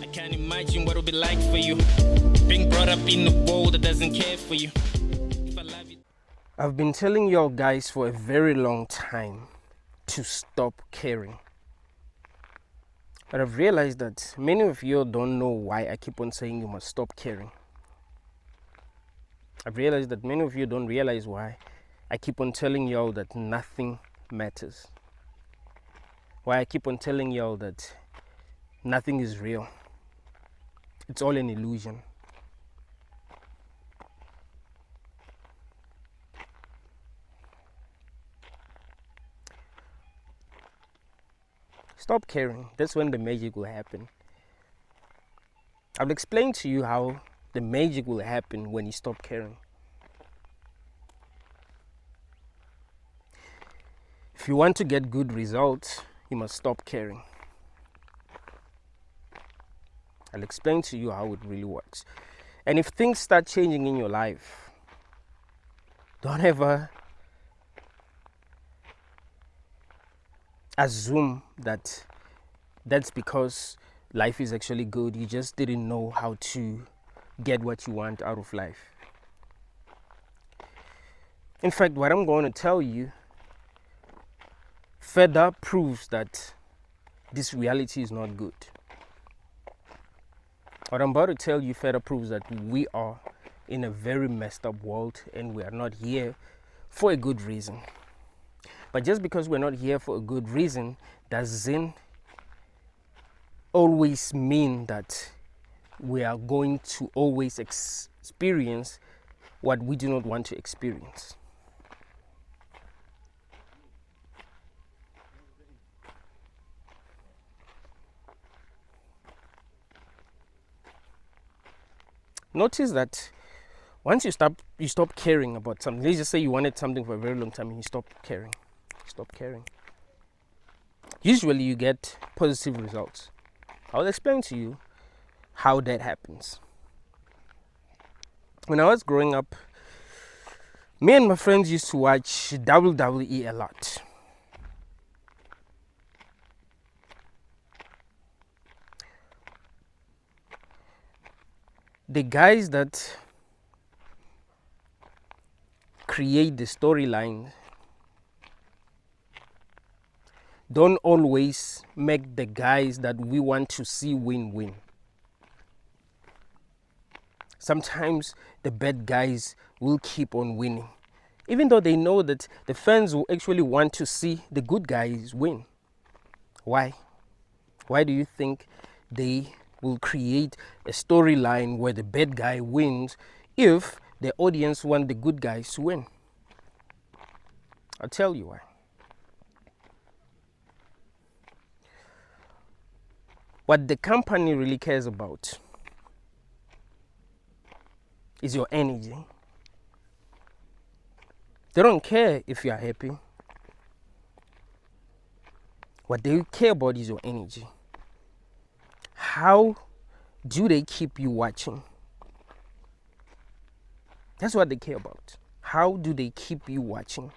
I can't imagine what it'll be like for you, being brought up in a world that doesn't care for you. If I love you. I've been telling y'all guys for a very long time to stop caring. But I've realized that many of you don't know why I keep on saying you must stop caring. I've realized that many of you don't realize why I keep on telling y'all that nothing matters. Why I keep on telling y'all that nothing is real. It's all an illusion. Stop caring. That's when the magic will happen. I'll explain to you how the magic will happen when you stop caring. If you want to get good results, you must stop caring. I'll explain to you how it really works. And if things start changing in your life, don't ever assume that that's because life is actually good. You just didn't know how to get what you want out of life. In fact, what I'm going to tell you further proves that this reality is not good. What I'm about to tell you further proves that we are in a very messed up world and we are not here for a good reason. But just because we're not here for a good reason doesn't always mean that we are going to always experience what we do not want to experience. Notice that once you stop caring about something. Let's just say you wanted something for a very long time and you stop caring. Usually you get positive results. I'll explain to you how that happens. When I was growing up, me and my friends used to watch WWE a lot. The guys that create the storyline don't always make the guys that we want to see win. Sometimes the bad guys will keep on winning, even though they know that the fans will actually want to see the good guys win. Why? Why do you think they will create a storyline where the bad guy wins if the audience want the good guys to win? I'll tell you why. What the company really cares about is your energy. They don't care if you are happy. What they care about is your energy. How do they keep you watching? That's what they care about. How do they keep you watching?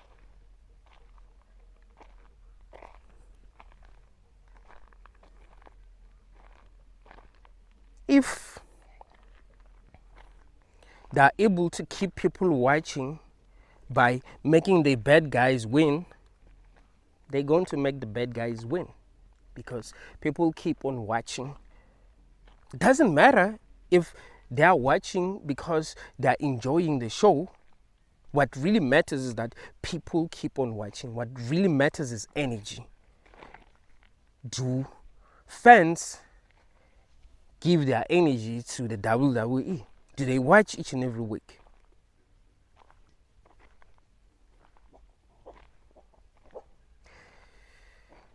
If they are able to keep people watching by making the bad guys win, they're going to make the bad guys win because people keep on watching. It doesn't matter if they are watching because they're enjoying the show. What really matters is that people keep on watching. What really matters is energy. Do fans give their energy to the WWE? Do they watch each and every week?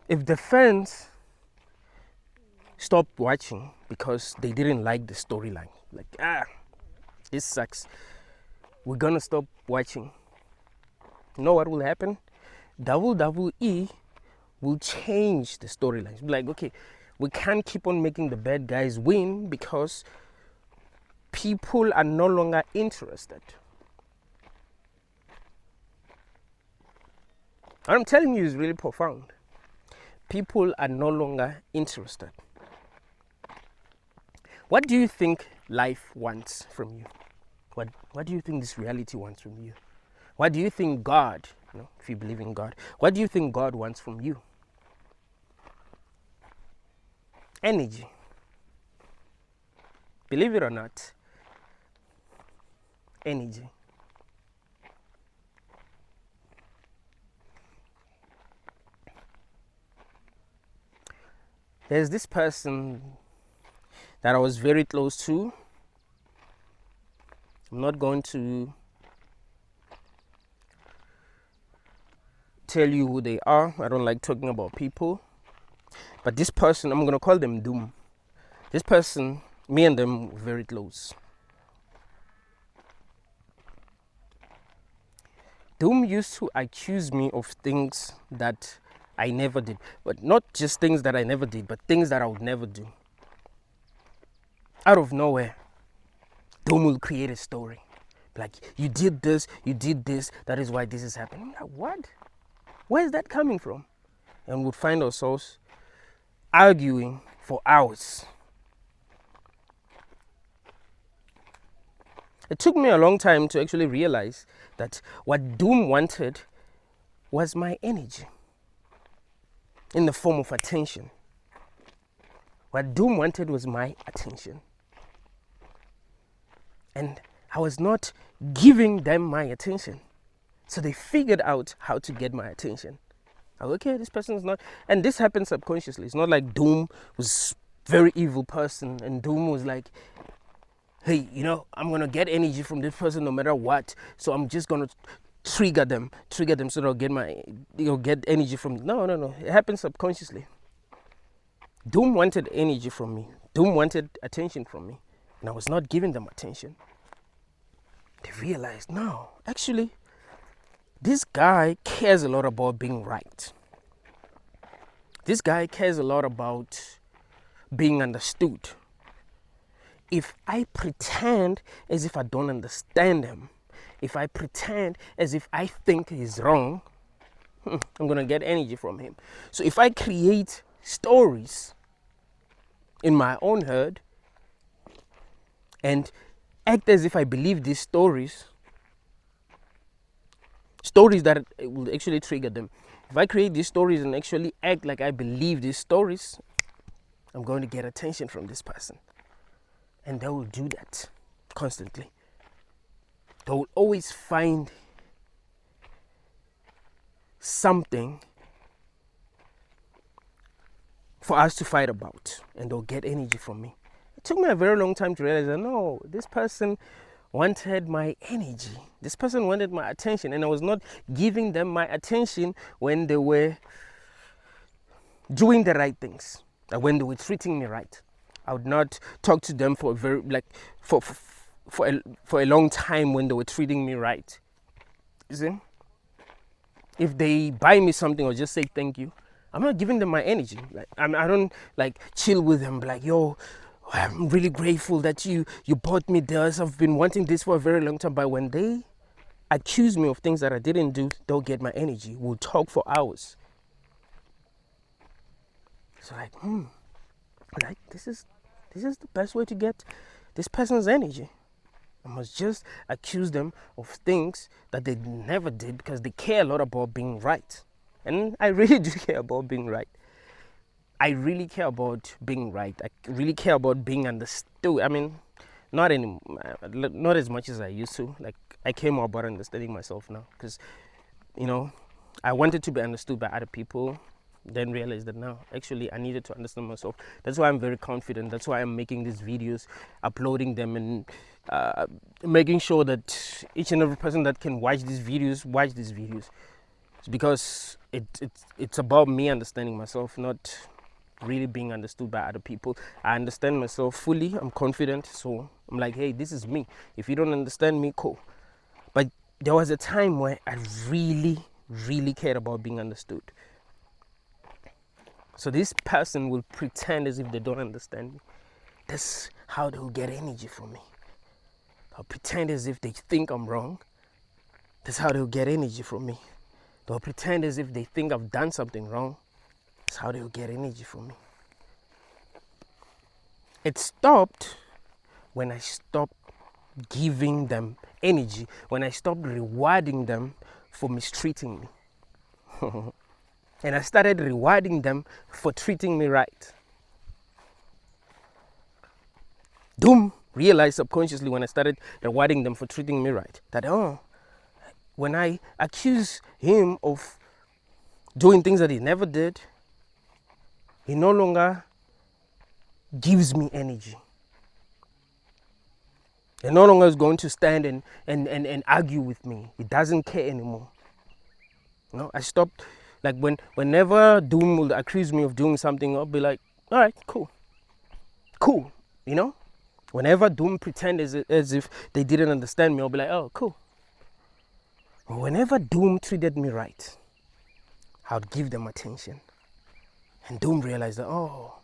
If the fans stop watching because they didn't like the storyline, like, this sucks, we're gonna stop watching, you know what will happen? WWE will change the storylines. Like, okay, we can't keep on making the bad guys win because people are no longer interested. What I'm telling you is really profound. People are no longer interested. What do you think life wants from you? What do you think this reality wants from you? What do you think God, if you believe in God, what do you think God wants from you? Energy. Believe it or not, energy. There's this person that I was very close to. I'm not going to tell you who they are. I don't like talking about people. But this person, I'm going to call them Doom. This person, me and them were very close. Doom used to accuse me of things that I never did. But not just things that I never did, but things that I would never do. Out of nowhere, Doom will create a story. Like, you did this, that is why this is happening. I'm like, what? Where is that coming from? And we'd find ourselves arguing for hours. It took me a long time to actually realize that what Doom wanted was my energy in the form of attention. What Doom wanted was my attention. And I was not giving them my attention. So they figured out how to get my attention. Like, okay, this person is not, and this happened subconsciously. It's not like Doom was a very evil person and Doom was like, hey, I'm going to get energy from this person no matter what. So I'm just going to trigger them so they'll get energy from me. No. It happened subconsciously. Doom wanted energy from me. Doom wanted attention from me. And I was not giving them attention. They realized, no, actually, this guy cares a lot about being right. This guy cares a lot about being understood. If I pretend as if I don't understand him, if I pretend as if I think he's wrong, I'm going to get energy from him. So if I create stories in my own head and act as if I believe these stories that will actually trigger them. If I create these stories and actually act like I believe these stories, I'm going to get attention from this person. And they will do that constantly. They will always find something for us to fight about, and they'll get energy from me. It took me a very long time to realize that no, this person wanted my energy. This person wanted my attention, and I was not giving them my attention when they were doing the right things, like when they were treating me right. I would not talk to them for a long time when they were treating me right. You see? If they buy me something or just say thank you, I'm not giving them my energy. Like I don't like chill with them. Like, yo, I'm really grateful that you bought me this. I've been wanting this for a very long time. But when they accuse me of things that I didn't do, they'll get my energy. We'll talk for hours. So like this is the best way to get this person's energy. I must just accuse them of things that they never did because they care a lot about being right. And I really do care about being right. I really care about being right. I really care about being understood. I mean, not as much as I used to. Like, I care more about understanding myself now because, I wanted to be understood by other people. Then realized that now, actually, I needed to understand myself. That's why I'm very confident. That's why I'm making these videos, uploading them, and making sure that each and every person that can watch these videos. It's because it's about me understanding myself, not really being understood by other people. I understand myself fully. I'm confident. So I'm like, hey, this is me. If you don't understand me, cool. But there was a time where I really, really cared about being understood. So this person will pretend as if they don't understand me. That's how they'll get energy from me. They'll pretend as if they think I'm wrong. That's how they'll get energy from me. They'll pretend as if they think I've done something wrong. That's how they'll get energy from me. It stopped when I stopped giving them energy, when I stopped rewarding them for mistreating me. And I started rewarding them for treating me right. Doom realized subconsciously when I started rewarding them for treating me right that, oh, when I accuse him of doing things that he never did, he no longer gives me energy. He no longer is going to stand and argue with me. He doesn't care anymore. I stopped, like whenever Doom will accuse me of doing something, I'll be like, all right, cool. Whenever Doom pretend as if they didn't understand me, I'll be like, oh, cool. But whenever Doom treated me right, I would give them attention. And Doom realized that, oh,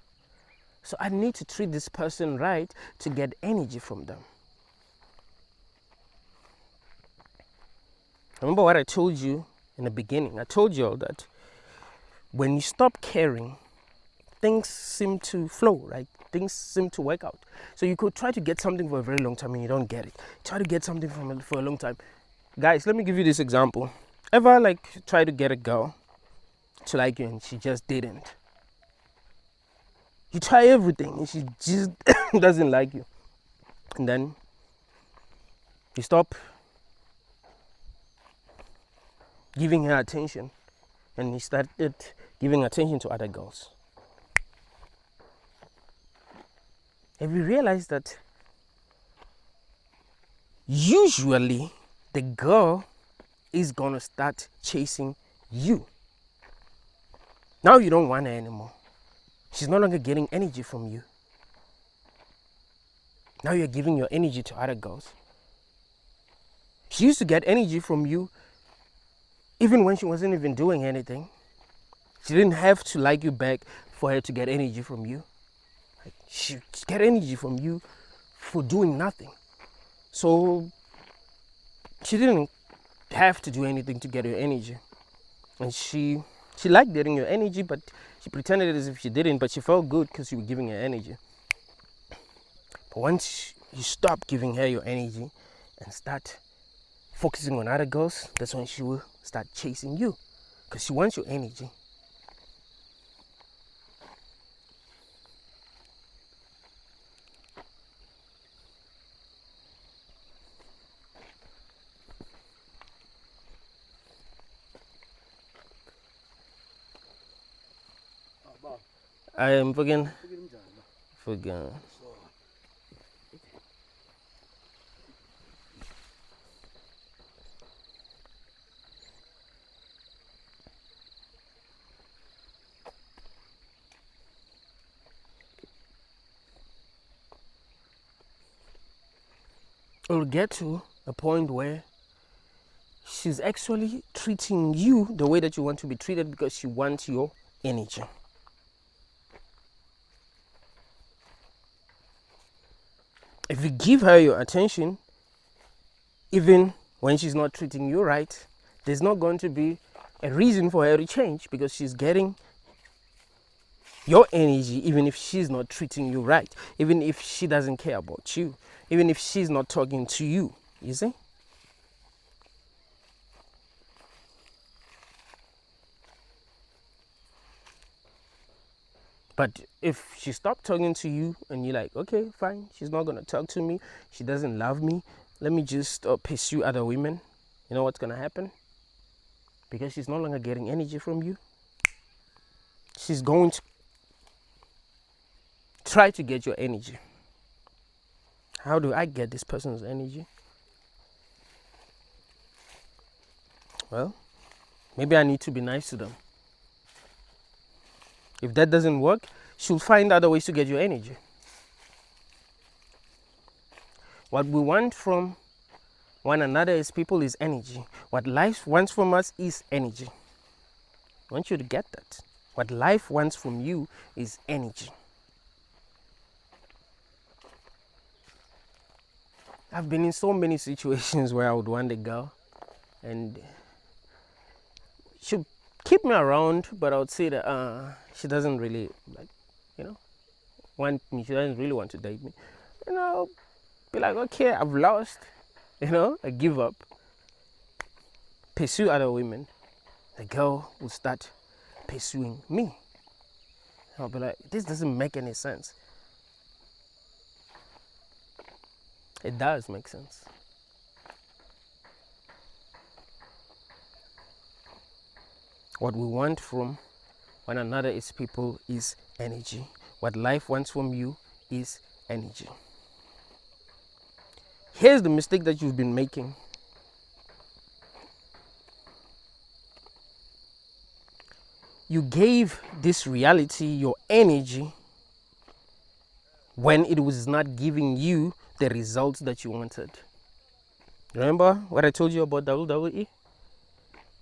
so I need to treat this person right to get energy from them. Remember what I told you in the beginning? I told you all that when you stop caring, things seem to flow, right? Things seem to work out. So you could try to get something for a very long time and you don't get it. Try to get something from it for a long time. Guys, let me give you this example. Ever try to get a girl to like you and she just didn't? You try everything and she just doesn't like you. And then you stop giving her attention and you started giving attention to other girls. Have you realized that usually the girl is gonna start chasing you? Now you don't want her anymore. She's no longer getting energy from you. Now you're giving your energy to other girls. She used to get energy from you even when she wasn't even doing anything. She didn't have to like you back for her to get energy from you. She get energy from you for doing nothing. So she didn't have to do anything to get your energy. And she liked getting your energy, but she pretended as if she didn't, but she felt good because you were giving her energy. But once you stop giving her your energy and start focusing on other girls, that's when she will start chasing you because she wants your energy. I am forgetting. It'll get to a point where she's actually treating you the way that you want to be treated because she wants your energy. If you give her your attention, even when she's not treating you right, there's not going to be a reason for her to change because she's getting your energy even if she's not treating you right, even if she doesn't care about you, even if she's not talking to you, you see? But if she stopped talking to you and you're like, okay, fine, she's not going to talk to me, she doesn't love me, let me just pursue other women, you know what's going to happen? Because she's no longer getting energy from you, she's going to try to get your energy. How do I get this person's energy? Well, maybe I need to be nice to them. If that doesn't work, she'll find other ways to get your energy. What we want from one another as people is energy. What life wants from us is energy. I want you to get that. What life wants from you is energy. I've been in so many situations where I would want a girl and she'd keep me around, but I would say that she doesn't really want me, she doesn't really want to date me, I'll be like, okay, I've lost, I give up, pursue other women. The girl will start pursuing me. I'll be like, this doesn't make any sense. It does make sense. What we want from one another is people, is energy. What life wants from you is energy. Here's the mistake that you've been making. You gave this reality your energy when it was not giving you the results that you wanted. Remember what I told you about WWE?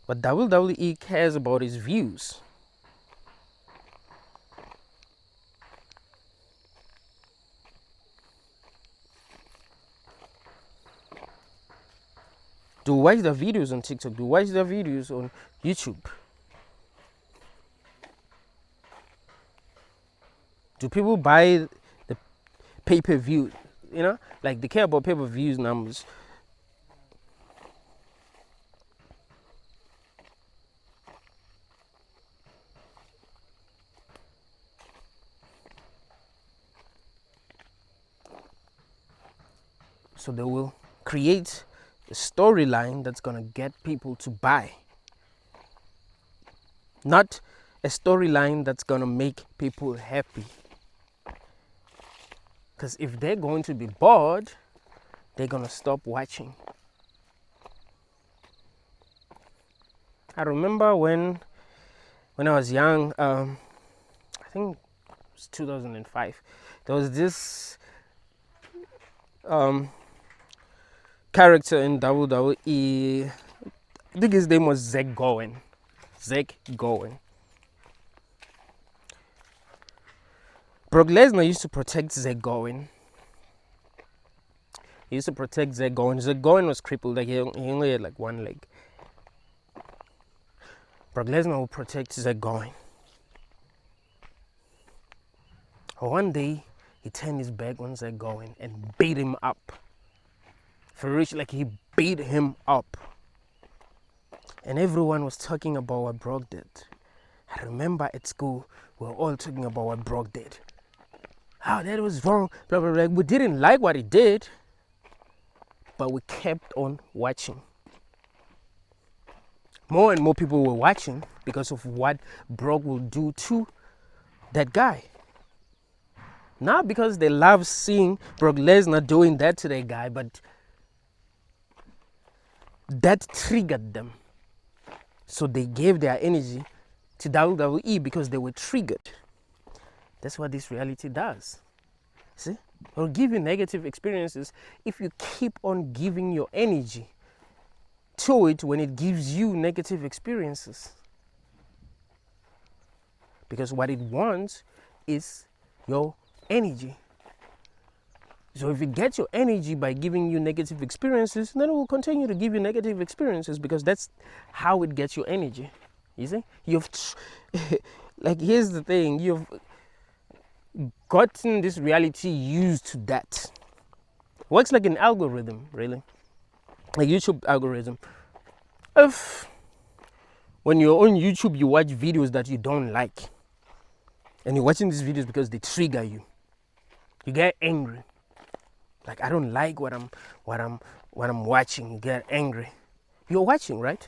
What WWE cares about is views. Do watch the videos on TikTok, do watch the videos on YouTube. Do people buy the pay-per-view? Like they care about pay-per-views numbers. So they will create a storyline that's gonna get people to buy. Not a storyline that's gonna make people happy. Because if they're going to be bored, they're gonna stop watching. I remember when I was young, I think it was 2005, there was this character in WWE. I think his name was Zach Gowen. Brock Lesnar used to protect Zach Gowen. Zach Gowen was crippled, like he only had like one leg. Brock Lesnar will protect Zach Gowen. One day, he turned his back on Zach Gowen and beat him up. For real, like he beat him up. And everyone was talking about what Brock did. I remember at school, we were all talking about what Brock did. How that was wrong, blah, blah, blah. We didn't like what he did, but we kept on watching. More and more people were watching because of what Brock will do to that guy. Not because they love seeing Brock Lesnar doing that to that guy, but that triggered them. So they gave their energy to WWE because they were triggered. That's what this reality does. See? It'll give you negative experiences if you keep on giving your energy to it when it gives you negative experiences. Because what it wants is your energy. So if it gets your energy by giving you negative experiences, then it will continue to give you negative experiences because that's how it gets your energy. You see? Like, here's the thing. You've gotten this reality used to that. Works like an algorithm, really. Like YouTube algorithm. If when you're on YouTube, you watch videos that you don't like, and you're watching these videos because they trigger you, you get angry. Like, I don't like what I'm watching. You get angry. You're watching, right?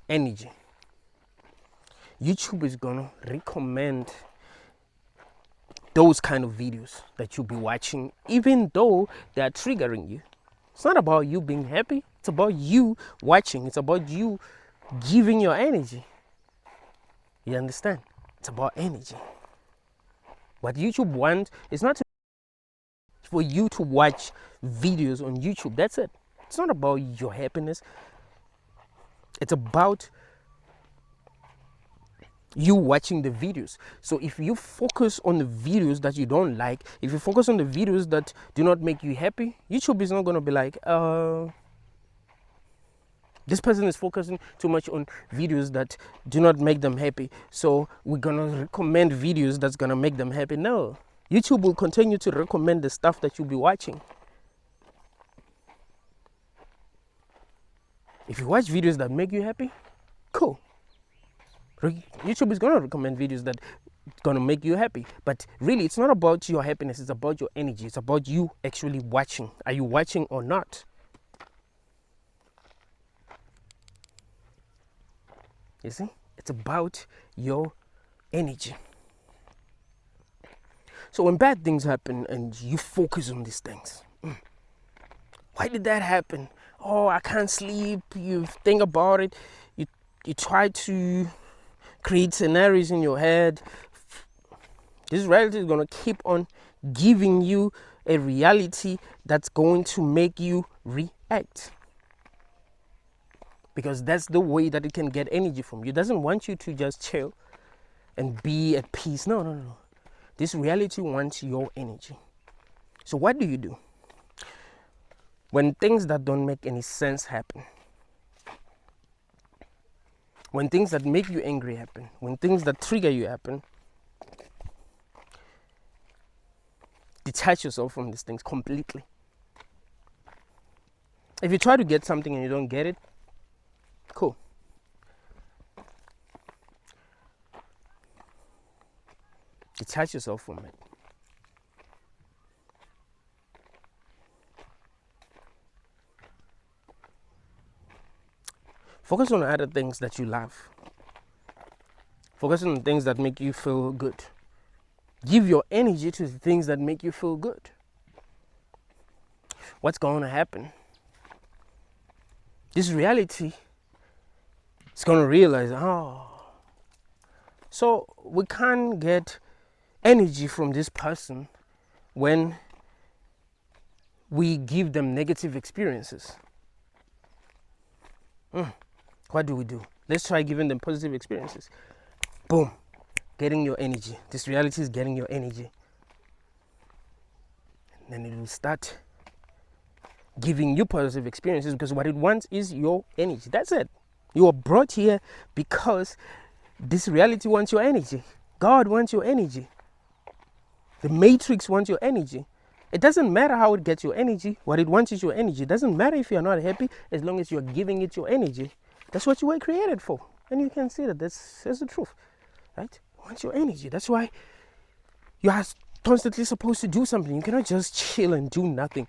Energy. YouTube is gonna recommend those kind of videos that you'll be watching, even though they are triggering you. It's not about you being happy. It's about you watching. It's about you giving your energy. You understand? It's about energy. What YouTube wants is not for you to watch videos on YouTube. That's it. It's not about your happiness. It's about you watching the videos. So if you focus on the videos that you don't like, if you focus on the videos that do not make you happy, YouTube is not going to be like, this person is focusing too much on videos that do not make them happy, so we're going to recommend videos that's going to make them happy. No, YouTube will continue to recommend the stuff that you'll be watching. If you watch videos that make you happy, cool. YouTube is going to recommend videos that going to make you happy. But really, it's not about your happiness. It's about your energy. It's about you actually watching. Are you watching or not? You see? It's about your energy. So when bad things happen and you focus on these things, why did that happen? Oh, I can't sleep. You think about it. You try to create scenarios in your head. This reality is going to keep on giving you a reality that's going to make you react. Because that's the way that it can get energy from you. It doesn't want you to just chill and be at peace. No. This reality wants your energy. So what do you do? When things that don't make any sense happen, when things that make you angry happen, when things that trigger you happen, detach yourself from these things completely. If you try to get something and you don't get it, cool. Detach yourself from it. Focus on other things that you love. Focus on the things that make you feel good. Give your energy to the things that make you feel good. What's going to happen? This reality is going to realize, so we can't get energy from this person when we give them negative experiences. What do? Let's try giving them positive experiences. Boom. Getting your energy. This reality is getting your energy. And then it will start giving you positive experiences because what it wants is your energy. That's it. You are brought here because this reality wants your energy. God wants your energy. The matrix wants your energy. It doesn't matter how it gets your energy. What it wants is your energy. It doesn't matter if you're not happy as long as you're giving it your energy. That's what you were created for. And you can see that that's the truth. Right? It wants your energy. That's why you are constantly supposed to do something. You cannot just chill and do nothing.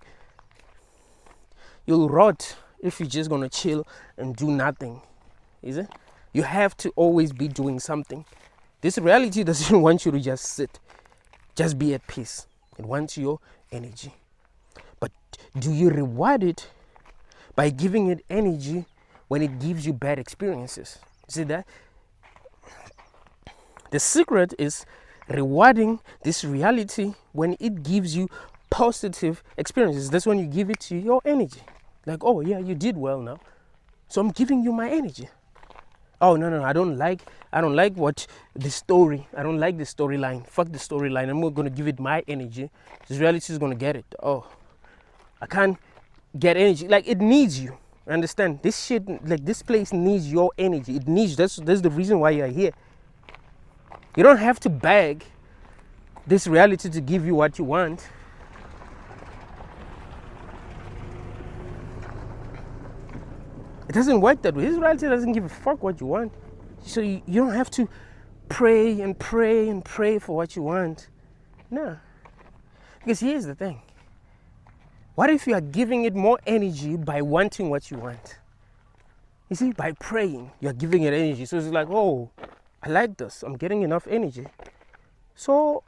You'll rot if you're just going to chill and do nothing. Is it? You have to always be doing something. This reality doesn't want you to just sit. Just be at peace. It wants your energy. But do you reward it by giving it energy when it gives you bad experiences? See that? The secret is rewarding this reality when it gives you positive experiences. That's when you give it to your energy. Like, oh yeah, you did well now, so I'm giving you my energy. Oh no, I don't like what the story. I don't like the storyline. Fuck the storyline. I'm not gonna give it my energy. This reality is gonna get it. Oh, I can't get energy. Like, it needs you. Understand? This shit, like, this place needs your energy. It needs. That's the reason why you're here. You don't have to beg this reality to give you what you want. It doesn't work that way. This reality doesn't give a fuck what you want. So you don't have to pray and pray and pray for what you want. No. Because here's the thing. What if you are giving it more energy by wanting what you want? You see, by praying, you're giving it energy. So it's like, oh, I like this. I'm getting enough energy. So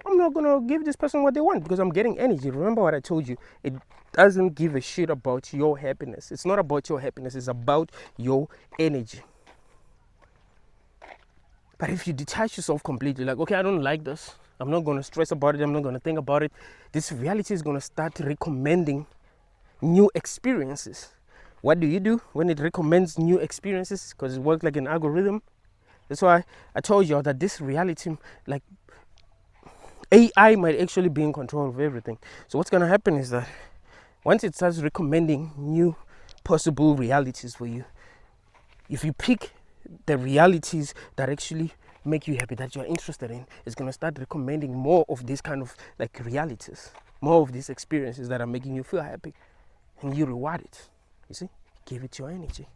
I'm not going to give this person what they want because I'm getting energy. Remember what I told you. It doesn't give a shit about your happiness. It's not about your happiness. It's about your energy. But if you detach yourself completely, like, okay, I don't like this. I'm not going to stress about it. I'm not going to think about it. This reality is going to start recommending new experiences. What do you do when it recommends new experiences? Because it works like an algorithm. That's why I told you that this reality, like, AI might actually be in control of everything. So what's going to happen is that once it starts recommending new possible realities for you, if you pick the realities that actually make you happy, that you're interested in, is going to start recommending more of these kind of like realities, more of these experiences that are making you feel happy, and you reward it. You see, give it your energy.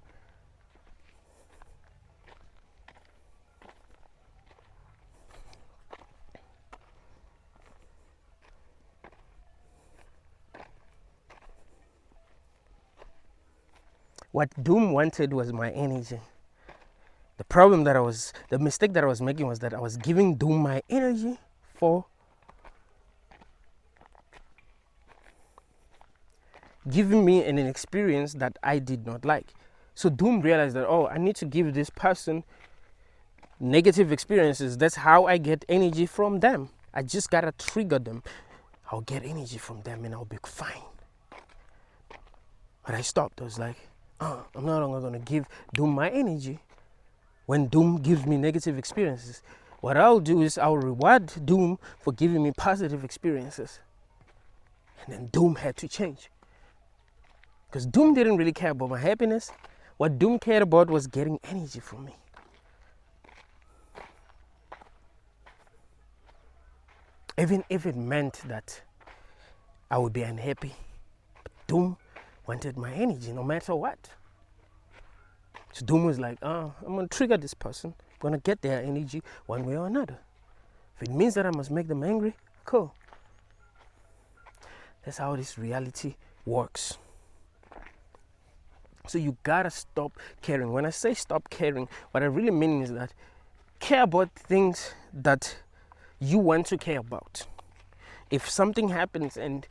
What Doom wanted was my energy. The mistake that I was making was that I was giving Doom my energy for giving me an experience that I did not like. So Doom realized that, oh, I need to give this person negative experiences. That's how I get energy from them. I just gotta trigger them. I'll get energy from them and I'll be fine. But I stopped. I was like, oh, I'm no longer gonna give Doom my energy when Doom gives me negative experiences. What I'll do is I'll reward Doom for giving me positive experiences. And then Doom had to change. Because Doom didn't really care about my happiness. What Doom cared about was getting energy from me. Even if it meant that I would be unhappy, Doom wanted my energy no matter what. So Doom was like, oh, I'm going to trigger this person. I'm going to get their energy one way or another. If it means that I must make them angry, cool. That's how this reality works. So you gotta stop caring. When I say stop caring, what I really mean is that care about things that you want to care about. If something happens and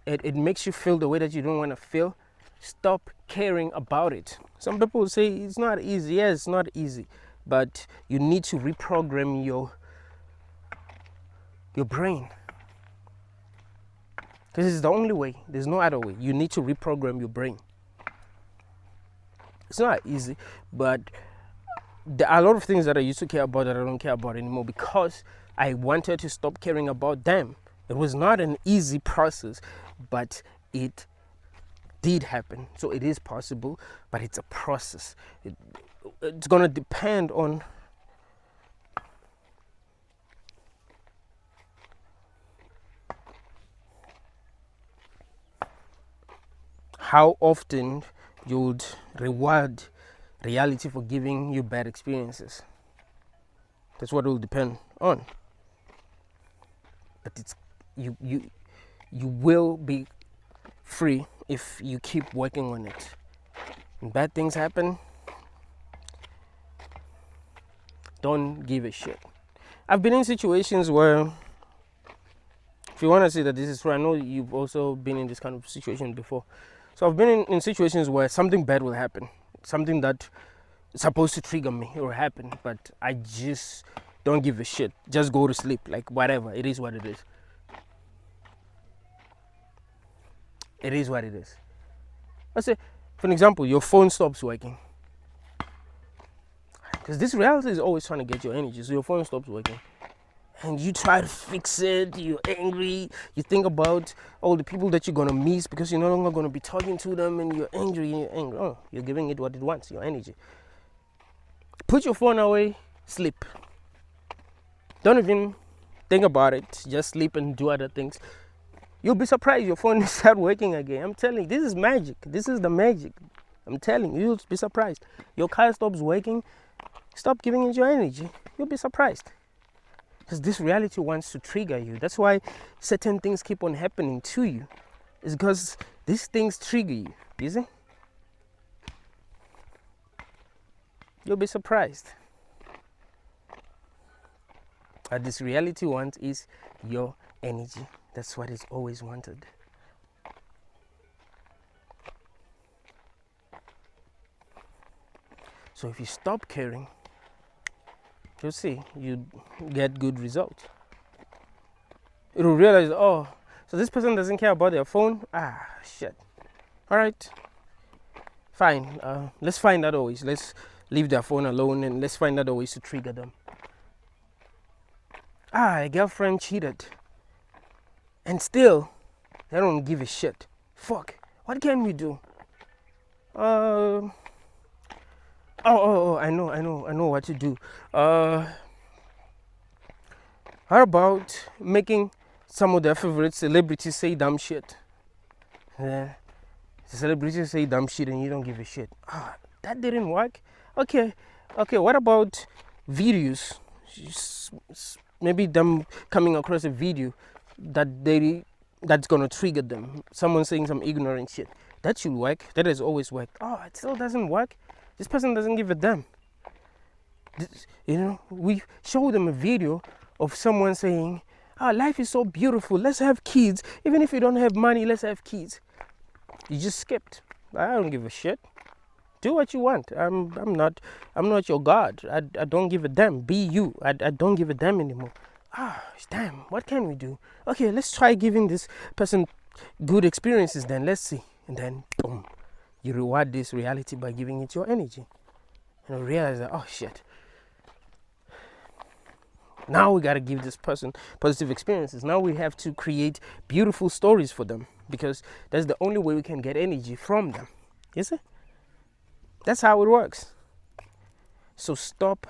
it makes you feel the way that you don't want to feel, stop caring about it. Some people say it's not easy. Yes, it's not easy, but you need to reprogram your brain, because it's the only way. There's no other way. You need to reprogram your brain. It's not easy, but there are a lot of things that I used to care about that I don't care about anymore because I wanted to stop caring about them. It was not an easy process, but it did happen. So it is possible, but it's a process. It's going to depend on how often you would reward reality for giving you bad experiences. That's what it will depend on. But it's you will be free if you keep working on it. When bad things happen, don't give a shit. I've been in situations where, if you want to say that this is true, I know you've also been in this kind of situation before. So I've been in situations where something bad will happen, something that is supposed to trigger me or happen, but I just don't give a shit. Just go to sleep, like whatever. It is what it is. It is what it is. Let's say, for an example, your phone stops working. Because this reality is always trying to get your energy, so your phone stops working. And you try to fix it, you're angry, you think about all the people that you're going to miss because you're no longer going to be talking to them, and you're angry. Oh, you're giving it what it wants, your energy. Put your phone away, sleep. Don't even think about it, just sleep and do other things. You'll be surprised your phone will start working again. I'm telling you, this is magic. This is the magic. I'm telling you, you'll be surprised. Your car stops working, stop giving it your energy. You'll be surprised. Because this reality wants to trigger you. That's why certain things keep on happening to you. It's because these things trigger you. You see? You'll be surprised. What this reality wants is your energy. That's what it's always wanted. So if you stop caring, you'll see you get good results. You'll realize, oh, so this person doesn't care about their phone. Ah, shit. All right, fine. Let's find other ways. Let's leave their phone alone and let's find other ways to trigger them. Ah, a girlfriend cheated, and still they don't give a shit. Fuck. What can we do? I know what to do. How about making some of their favorite celebrities say dumb shit? Yeah. The celebrities say dumb shit and you don't give a shit. Ah, that didn't work. Okay, okay. What about videos? Maybe them coming across a video that's gonna trigger them. Someone saying some ignorant shit. That should work. That has always worked. Oh, it still doesn't work. This person doesn't give a damn. We show them a video of someone saying, "Ah, life is so beautiful. Let's have kids. Even if you don't have money, let's have kids." You just skipped. I don't give a shit. Do what you want. I'm not your god. I don't give a damn. Be you. I don't give a damn anymore. Damn. What can we do? Okay, let's try giving this person good experiences. Then let's see. And then boom, you reward this reality by giving it your energy. And realize that, oh shit. Now we gotta give this person positive experiences. Now we have to create beautiful stories for them, because that's the only way we can get energy from them. You see? That's how it works. So stop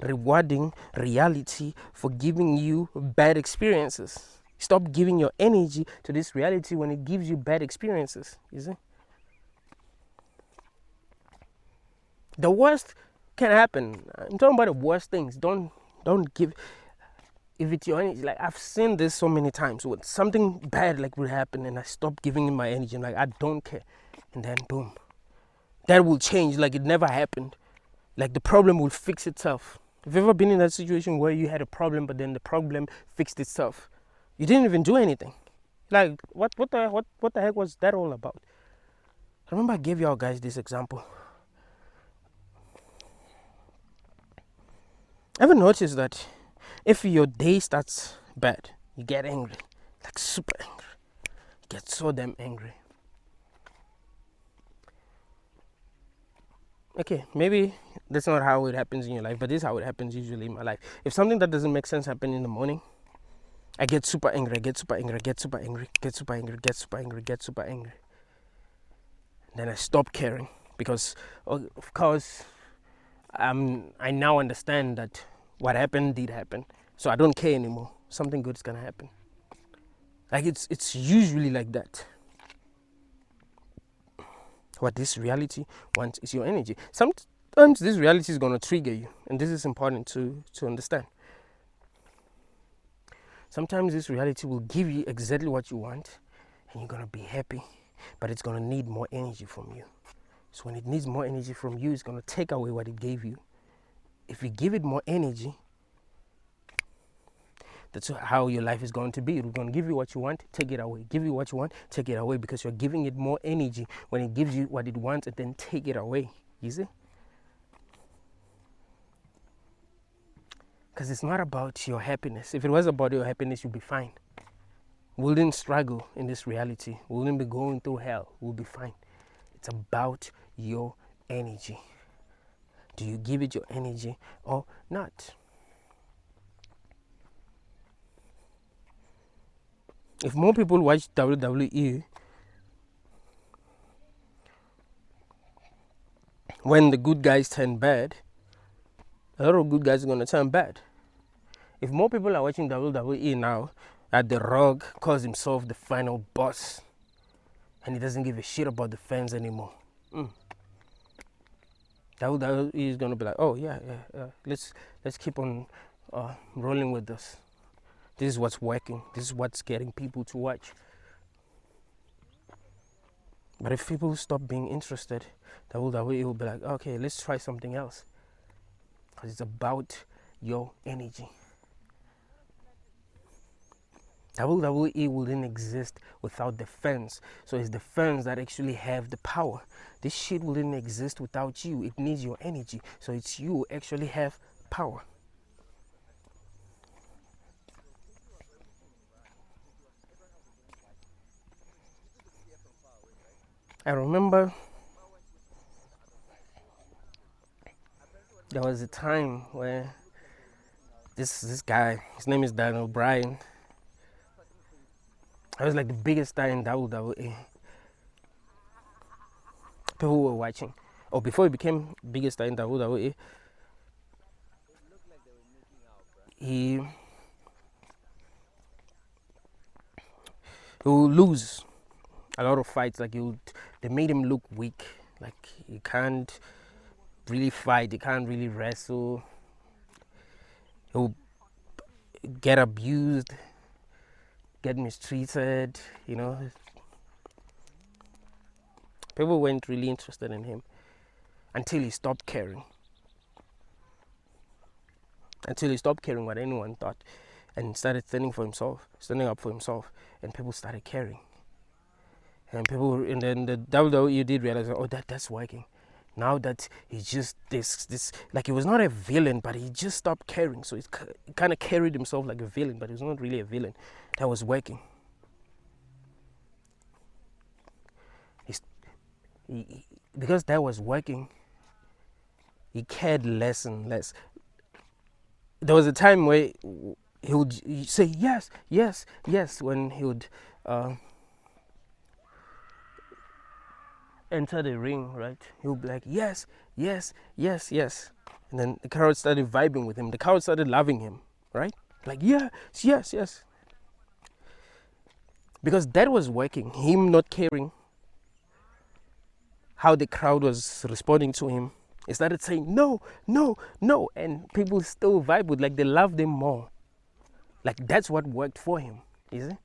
rewarding reality for giving you bad experiences. Stop giving your energy to this reality when it gives you bad experiences. You see? The worst can happen. I'm talking about the worst things. Don't give it your energy. Like, I've seen this so many times when something bad like would happen and I stop giving it my energy. I'm like, I don't care. And then boom. That will change like it never happened. Like the problem will fix itself. Have you ever been in that situation where you had a problem but then the problem fixed itself? You didn't even do anything. Like, what the heck was that all about? I remember I gave y'all guys this example. Ever notice that if your day starts bad, you get angry, like super angry. You get so damn angry. Okay, maybe that's not how it happens in your life, but this is how it happens usually in my life. If something that doesn't make sense happens in the morning, I get super angry, I get super angry, I get super angry, get super angry, get super angry, get super angry. Then I stop caring because, of course, I now understand that what happened did happen, so I don't care anymore. Something good is gonna happen. Like it's usually like that. What this reality wants is your energy. Sometimes this reality is gonna trigger you, and this is important to understand. Sometimes this reality will give you exactly what you want, and you're gonna be happy, but it's gonna need more energy from you. So when it needs more energy from you, it's gonna take away what it gave you. If you give it more energy, that's how your life is going to be. It's going to give you what you want, take it away. Give you what you want, take it away, because you're giving it more energy when it gives you what it wants and then take it away. You see? Because it's not about your happiness. If it was about your happiness, you'd be fine. We wouldn't struggle in this reality. We wouldn't be going through hell. We'll be fine. It's about your energy. Do you give it your energy or not? If more people watch WWE, when the good guys turn bad, a lot of good guys are going to turn bad. If more people are watching WWE now, that The Rock calls himself the final boss, and he doesn't give a shit about the fans anymore. WWE is going to be like, oh yeah, let's keep on rolling with this. This is what's working. This is what's getting people to watch. But if people stop being interested, WWE will be like, okay, let's try something else. Because it's about your energy. WWE wouldn't exist without the fans. So it's the fans that actually have the power. This shit wouldn't exist without you. It needs your energy. So it's you who actually have power. I remember there was a time where this guy, his name is Daniel Bryan. I was like the biggest star in WWE. People were watching. Or before he became biggest star in WWE, he he will lose a lot of fights. Like they made him look weak. Like he can't really fight. He can't really wrestle. He'll get abused, get mistreated. People weren't really interested in him until he stopped caring. Until he stopped caring what anyone thought, and started standing up for himself, and people started caring. And then the WWE did realize, oh, that's working. Now that he's just this, like he was not a villain, but he just stopped caring. So he kind of carried himself like a villain, but he was not really a villain. That was working. Because that was working, he cared less and less. There was a time where he would say yes, yes, yes when he would enter the ring, right? He would be like, yes, yes, yes, yes. And then the crowd started vibing with him. The crowd started loving him, right? Like, yes, yes, yes. Because that was working. Him not caring how the crowd was responding to him. He started saying, no, no, no. And people still vibe with, like, they loved him more. Like, that's what worked for him, you see?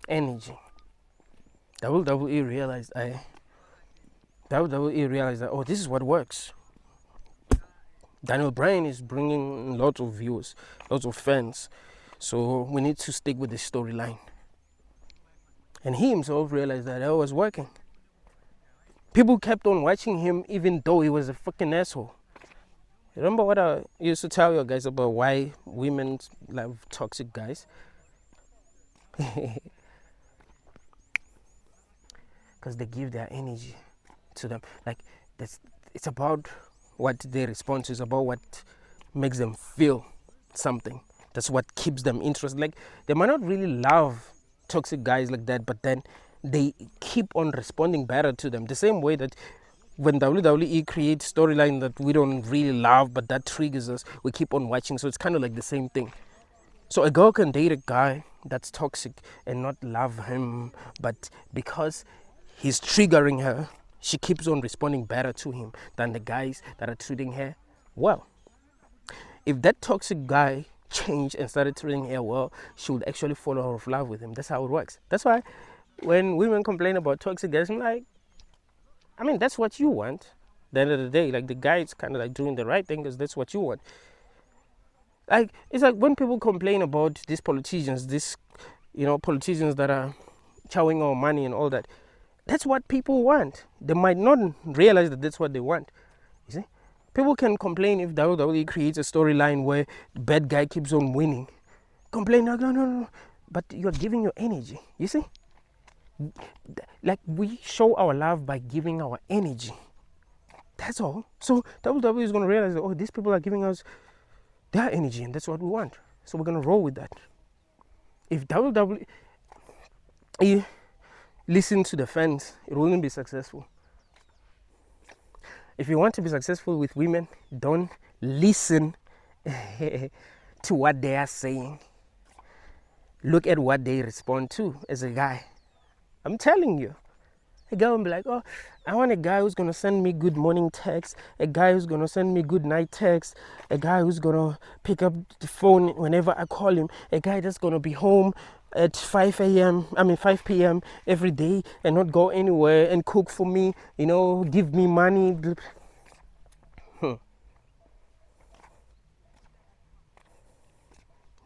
Energy. WWE realized that, oh, this is what works. Daniel Bryan is bringing lots of viewers, lots of fans. So we need to stick with the storyline. And he himself realized that it was working. People kept on watching him even though he was a fucking asshole. Remember what I used to tell you guys about why women love toxic guys? Because they give their energy to them. Like, it's about what they respond to. It's about what makes them feel something. That's what keeps them interested. Like, they might not really love toxic guys like that, but then they keep on responding better to them. The same way that when WWE creates storyline that we don't really love, but that triggers us, we keep on watching. So it's kind of like the same thing. So a girl can date a guy that's toxic and not love him, but because he's triggering her, she keeps on responding better to him than the guys that are treating her well. If that toxic guy changed and started treating her well, she would actually fall out of love with him. That's how it works. That's why when women complain about toxic guys, I'm like, I mean, that's what you want. At the end of the day, like, the guy is kind of like doing the right thing because that's what you want. Like, it's like when people complain about these politicians, politicians that are chowing our money and all that. That's what people want. They might not realize that that's what they want. You see? People can complain if WWE creates a storyline where the bad guy keeps on winning. Complain, no. But you're giving your energy. You see? Like, we show our love by giving our energy. That's all. So WWE is going to realize that, oh, these people are giving us their energy and that's what we want. So we're going to roll with that. If WWE listen to the fans, it wouldn't be successful. If you want to be successful with women, don't listen to what they are saying. Look at what they respond to as a guy. I'm telling you. A guy will be like, oh, I want a guy who's going to send me good morning text, a guy who's going to send me good night text, a guy who's going to pick up the phone whenever I call him, a guy that's going to be home at 5 p.m. every day and not go anywhere and cook for me, give me money.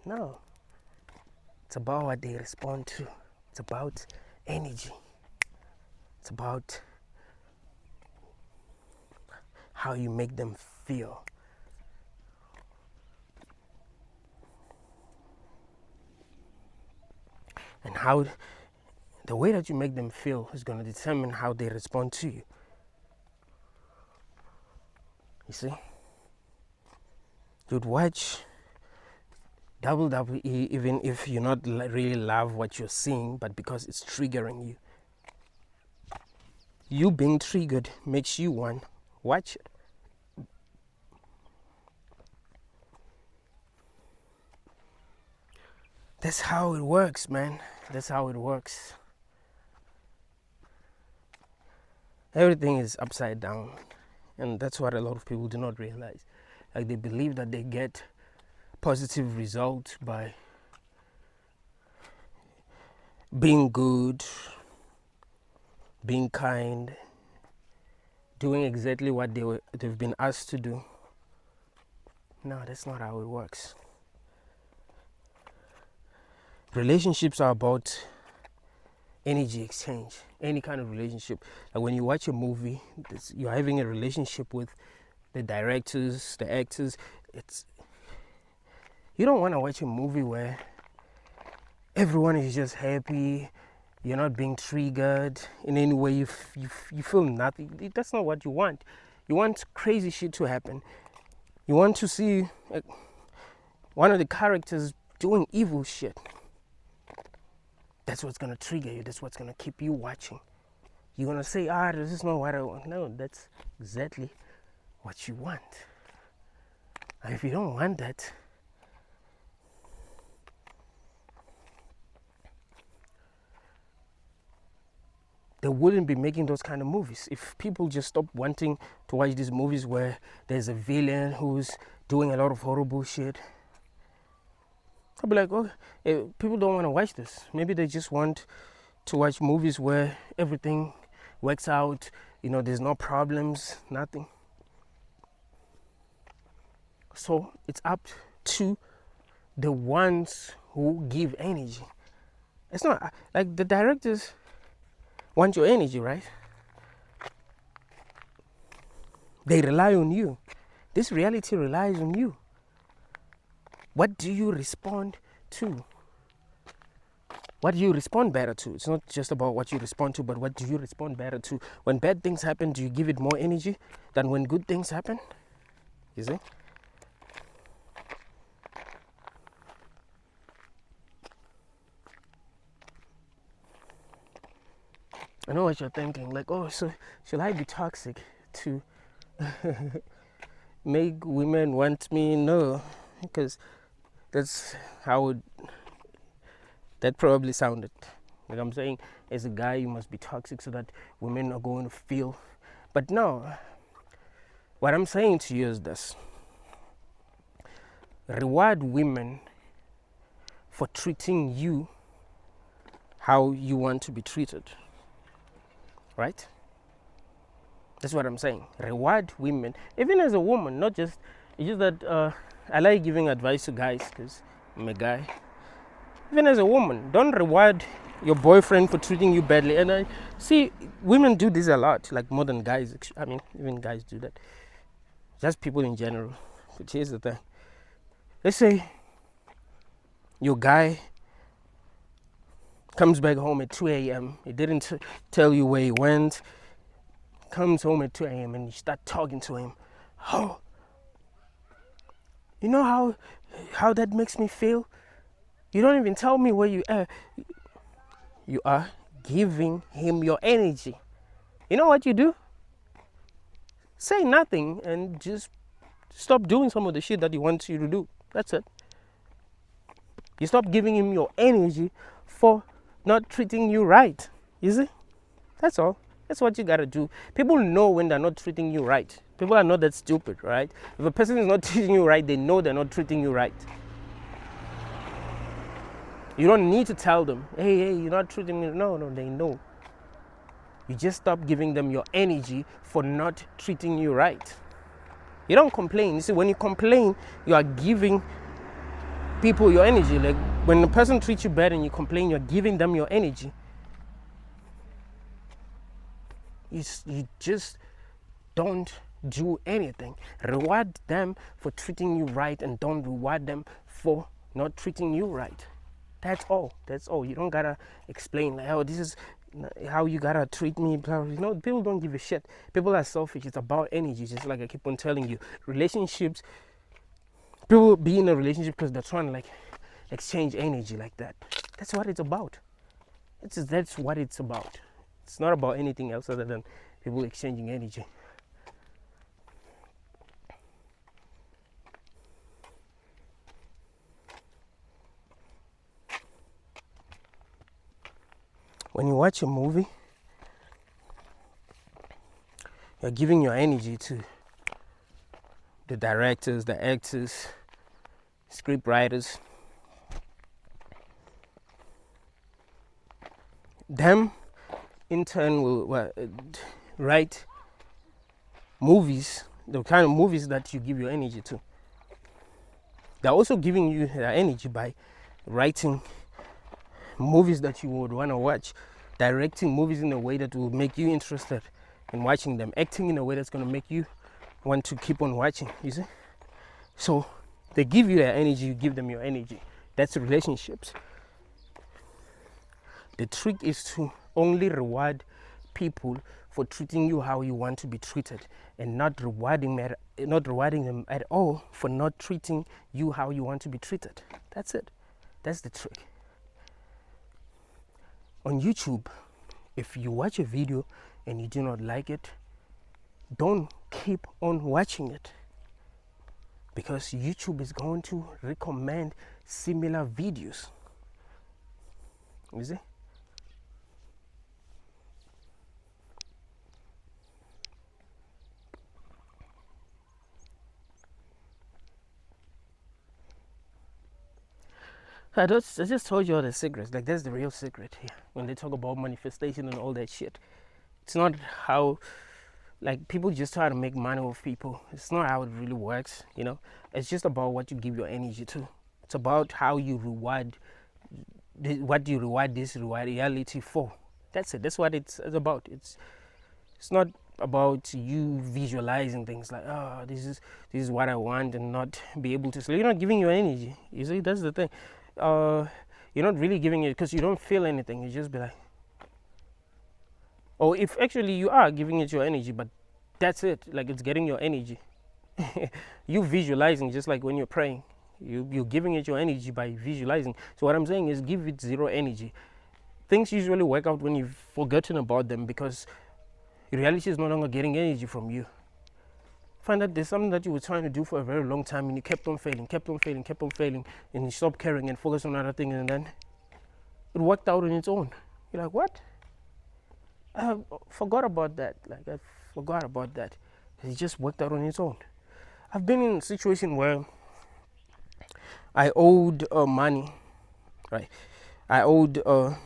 No. It's about what they respond to. It's about energy. It's about how you make them feel. And how the way that you make them feel is going to determine how they respond to you. You see? You'd watch WWE even if you not really love what you're seeing, but because it's triggering you. You being triggered makes you want Watch. That's how it works, man. That's how it works. Everything is upside down, and that's what a lot of people do not realize. Like, they believe that they get positive results by being good, being kind, doing exactly what they've been asked to do. No, that's not how it works. Relationships are about energy exchange. Any kind of relationship. Like when you watch a movie, you're having a relationship with the directors, the actors. You don't want to watch a movie where everyone is just happy. You're not being triggered in any way. You feel nothing. That's not what you want. You want crazy shit to happen. You want to see one of the characters doing evil shit. That's what's going to trigger you. That's what's going to keep you watching. You're going to say, this is not what I want. No, that's exactly what you want. And if you don't want that, they wouldn't be making those kind of movies. If people just stop wanting to watch these movies where there's a villain who's doing a lot of horrible shit, I'll be like, people don't want to watch this. Maybe they just want to watch movies where everything works out, there's no problems, nothing. So it's up to the ones who give energy. It's not like the directors want your energy, right? They rely on you. This reality relies on you. What do you respond to? What do you respond better to? It's not just about what you respond to, but what do you respond better to? When bad things happen, do you give it more energy than when good things happen? You see? I know what you're thinking, like, so should I be toxic to make women want me? No, because that's how that probably sounded. Like I'm saying, as a guy, you must be toxic so that women are going to feel. But no, what I'm saying to you is this. Reward women for treating you how you want to be treated. Right? That's what I'm saying. Reward women, even as a woman, not just. It's just that I like giving advice to guys because I'm a guy. Even as a woman, don't reward your boyfriend for treating you badly. And I see women do this a lot, like more than guys. I mean, even guys do that. Just people in general. But here's the thing. Let's say your guy comes back home at 2 a.m. He didn't tell you where he went. Comes home at 2 a.m. and you start talking to him. Oh, you know how that makes me feel? You don't even tell me where you are. You are giving him your energy. You know what you do? Say nothing and just stop doing some of the shit that he wants you to do. That's it. You stop giving him your energy for not treating you right. You see? That's all. That's what you gotta do. People know when they're not treating you right. People are not that stupid, right? If a person is not treating you right, they know they're not treating you right. You don't need to tell them, hey, you're not treating me. No, they know. You just stop giving them your energy for not treating you right. You don't complain. You see, when you complain, you are giving people your energy. Like when a person treats you bad and you complain, you're giving them your energy. You just don't do anything. Reward them for treating you right and don't reward them for not treating you right. That's all. You don't gotta explain like, this is how you gotta treat me. People don't give a shit. People are selfish. It's about energy. Just like I keep on telling you, relationships. People be in a relationship because they're trying to like exchange energy like that. That's what it's about. That's what it's about. It's not about anything else other than people exchanging energy. When you watch a movie, you're giving your energy to the directors, the actors, script writers. Them, in turn, will write movies, the kind of movies that you give your energy to. They're also giving you their energy by writing movies that you would want to watch, directing movies in a way that will make you interested in watching them, acting in a way that's going to make you want to keep on watching, you see. So they give you their energy, you give them your energy. That's relationships. The trick is to only reward people for treating you how you want to be treated, and not rewarding them at all for not treating you how you want to be treated. That's it. That's the trick. On YouTube, if you watch a video and you do not like it, don't keep on watching it, because YouTube is going to recommend similar videos. You see? I just told you all the secrets. Like, that's the real secret here. When they talk about manifestation and all that shit, it's not how, like, people just try to make money with people. It's not how it really works, you know. It's just about what you give your energy to. It's about how you reward, what do you reward this reality for. That's it. That's what it's about. It's not about you visualizing things like, oh, this is what I want, and not be able to. So you're not giving your energy. You see, that's the thing. You're not really giving it because you don't feel anything. You just be like, or if actually you are giving it your energy, but that's it. Like, it's getting your energy. You visualizing, just like when you're praying, you're giving it your energy by visualizing. So what I'm saying is, give it zero energy. Things usually work out when you've forgotten about them, because reality is no longer getting energy from you. Find out there's something that you were trying to do for a very long time, and you kept on failing, and you stopped caring and focused on other things, and then it worked out on its own. You're like, what? I forgot about that. It just worked out on its own. I've been in a situation where I owed money, right? I owed the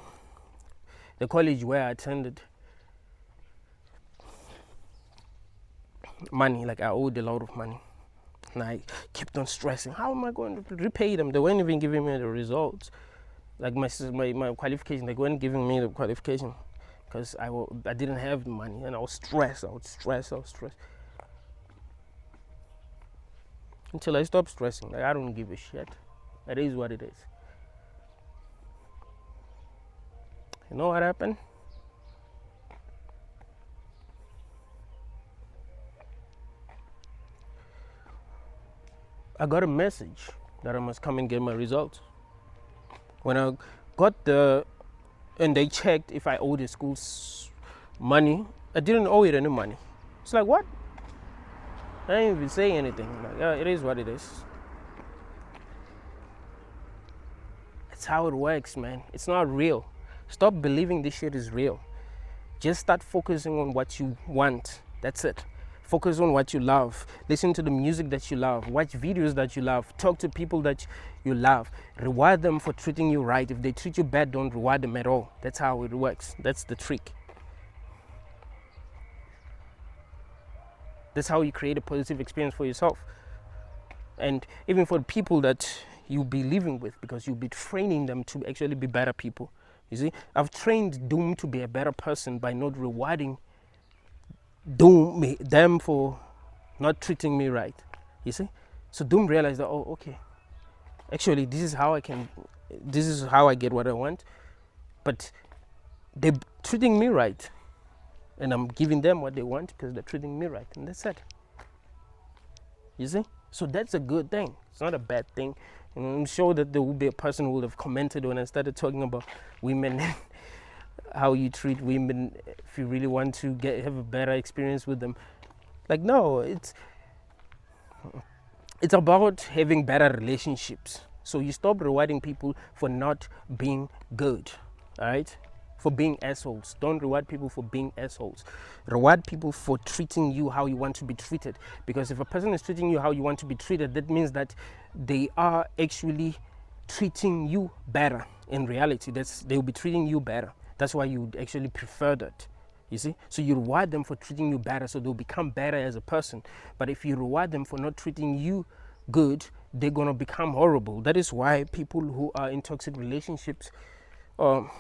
college where I attended money. Like, I owed a lot of money, and I kept on stressing, how am I going to repay them? They weren't even giving me the results, like my qualification. They weren't giving me the qualification because I didn't have the money, and I was stressed. Until I stopped stressing. Like, I don't give a shit. It is what it is. You know what happened? I got a message that I must come and get my results. When I got and they checked if I owed the school money, I didn't owe it any money. It's like, what? I didn't even say anything. Like, yeah, it is what it is. That's how it works, man. It's not real. Stop believing this shit is real. Just start focusing on what you want. That's it. Focus on what you love. Listen to the music that you love. Watch videos that you love. Talk to people that you love. Reward them for treating you right. If they treat you bad, don't reward them at all. That's how it works. That's the trick. That's how you create a positive experience for yourself. And even for the people that you'll be living with, because you'll be training them to actually be better people. You see, I've trained Doom to be a better person by not rewarding them for not treating me right. You see, so Doom realized that, oh, okay, actually this is how I get what I want, but they're treating me right, and I'm giving them what they want because they're treating me right, and that's it. You see, so that's a good thing. It's not a bad thing. And I'm sure that there will be a person who would have commented when I started talking about women and how you treat women if you really want to have a better experience with them. Like, no, it's about having better relationships. So you stop rewarding people for not being good. All right, for being assholes. Don't reward people for being assholes. Reward people for treating you how you want to be treated. Because if a person is treating you how you want to be treated, that means that they are actually treating you better. In reality, they will be treating you better. That's why you would actually prefer that. You see? So you reward them for treating you better, so they'll become better as a person. But if you reward them for not treating you good, they're going to become horrible. That is why people who are in toxic relationships, or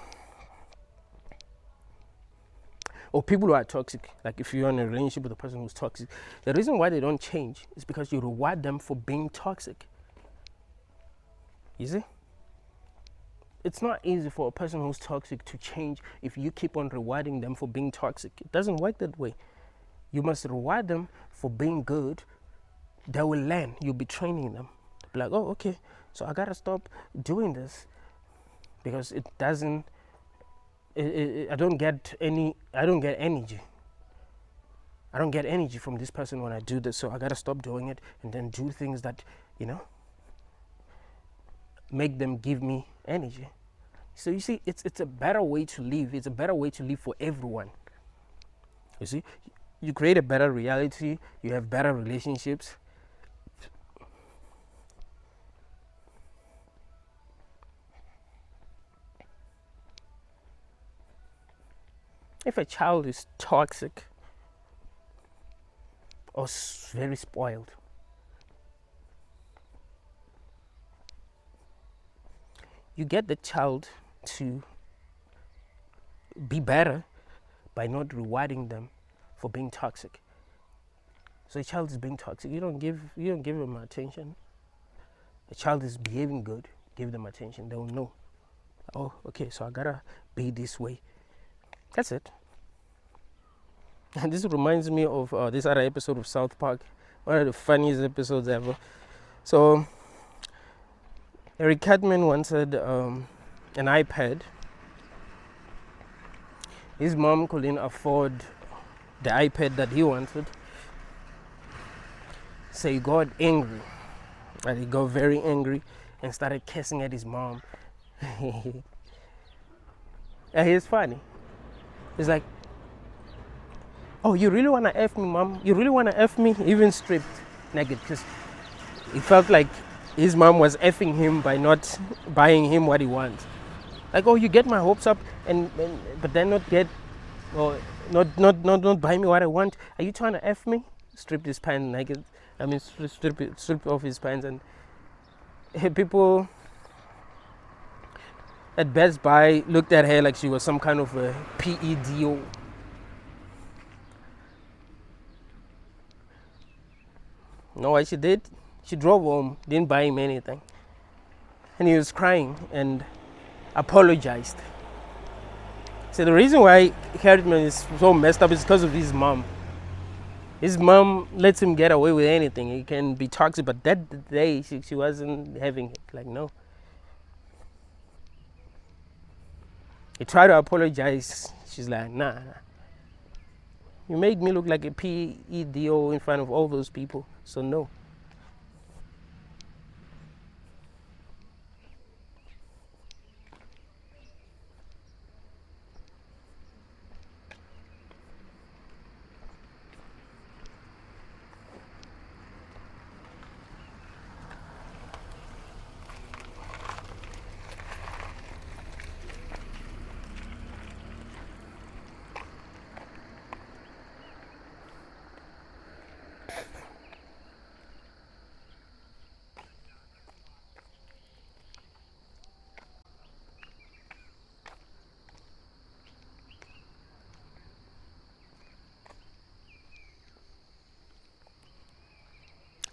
people who are toxic, like if you're in a relationship with a person who's toxic, the reason why they don't change is because you reward them for being toxic. You see? It's not easy for a person who's toxic to change if you keep on rewarding them for being toxic. It doesn't work that way. You must reward them for being good. They will learn. You'll be training them. Be like, oh, okay, so I gotta stop doing this because it doesn't. I don't get energy. I don't get energy from this person when I do this. So I gotta stop doing it and then do things that, make them give me energy. So you see, it's a better way to live. It's a better way to live for everyone. You see, you create a better reality. You have better relationships. If a child is toxic or very spoiled, you get the child to be better by not rewarding them for being toxic. So a child is being toxic, you don't give them attention. A child is behaving good, give them attention. They'll know, oh, okay, so I gotta be this way. That's it. And this reminds me of this other episode of South Park, one of the funniest episodes ever. So Eric Cartman wanted an iPad. His mom couldn't afford the iPad that he wanted. So he got angry. And he got very angry and started cursing at his mom. And he's funny. He's like, oh, you really want to F me, mom? You really want to F me? Even stripped naked. Because he felt like his mom was effing him by not buying him what he wants. Like, oh, you get my hopes up, but then not buy me what I want. Are you trying to F me? Stripped his pants naked. I mean, stripped off his pants, and people at Best Buy looked at her like she was some kind of a PEDO. No, what she did? She drove home, didn't buy him anything. And he was crying and apologized. So the reason why Harriman is so messed up is because of his mom. His mom lets him get away with anything. He can be toxic, but that day she wasn't having it. Like, no. He tried to apologize. She's like, nah. You made me look like a PEDO in front of all those people. So no.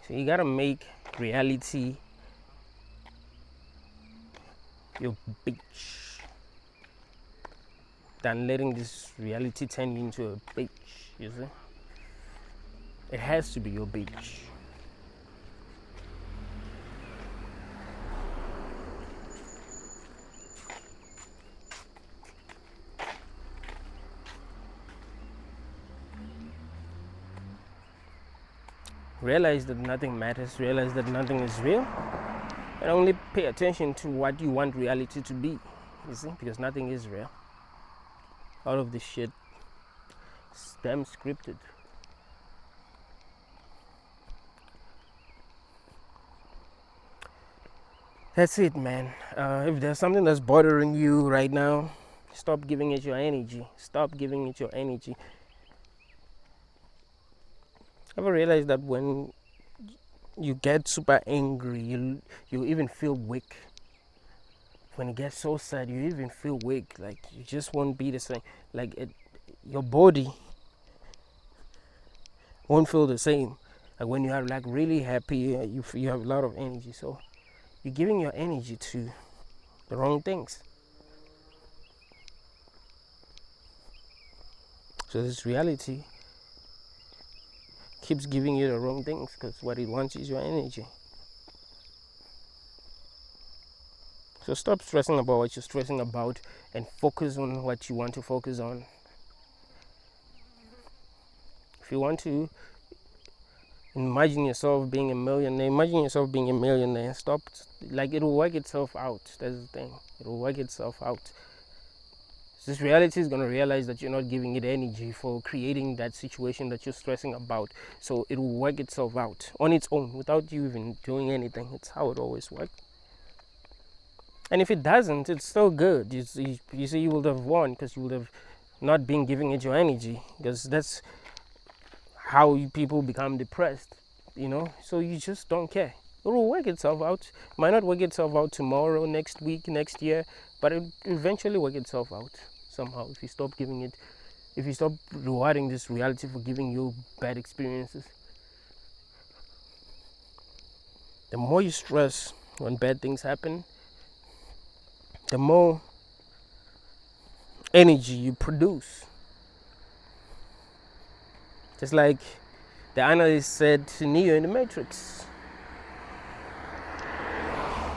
So you gotta make reality your bitch than letting this reality turn you into a bitch, you see? It has to be your bitch. Realize that nothing matters, realize that nothing is real, and only pay attention to what you want reality to be, you see, because nothing is real. All of this shit, it's damn scripted. That's it, man. If there's something that's bothering you right now, stop giving it your energy. Stop giving it your energy. Ever realize that when you get super angry, you even feel weak? When you get so sad, you even feel weak. Like you just won't be the same. Like your body won't feel the same. Like when you are like really happy, you have a lot of energy. So you're giving your energy to the wrong things. So this reality keeps giving you the wrong things because what it wants is your energy. So stop stressing about what you're stressing about and focus on what you want to focus on. If you want to imagine yourself being a millionaire. Stop. Like, it will work itself out. That's the thing. It will work itself out. This reality is going to realize that you're not giving it energy for creating that situation that you're stressing about. So it will work itself out on its own without you even doing anything. It's how it always works. And if it doesn't, it's still good. You see, you would have won because you would have not been giving it your energy, because that's how people become depressed, so you just don't care. It will work itself out. It might not work itself out tomorrow, next week, next year, but it will eventually work itself out somehow if you stop rewarding this reality for giving you bad experiences. The more you stress when bad things happen, the more energy you produce. Just like the analyst said to Neo in the Matrix.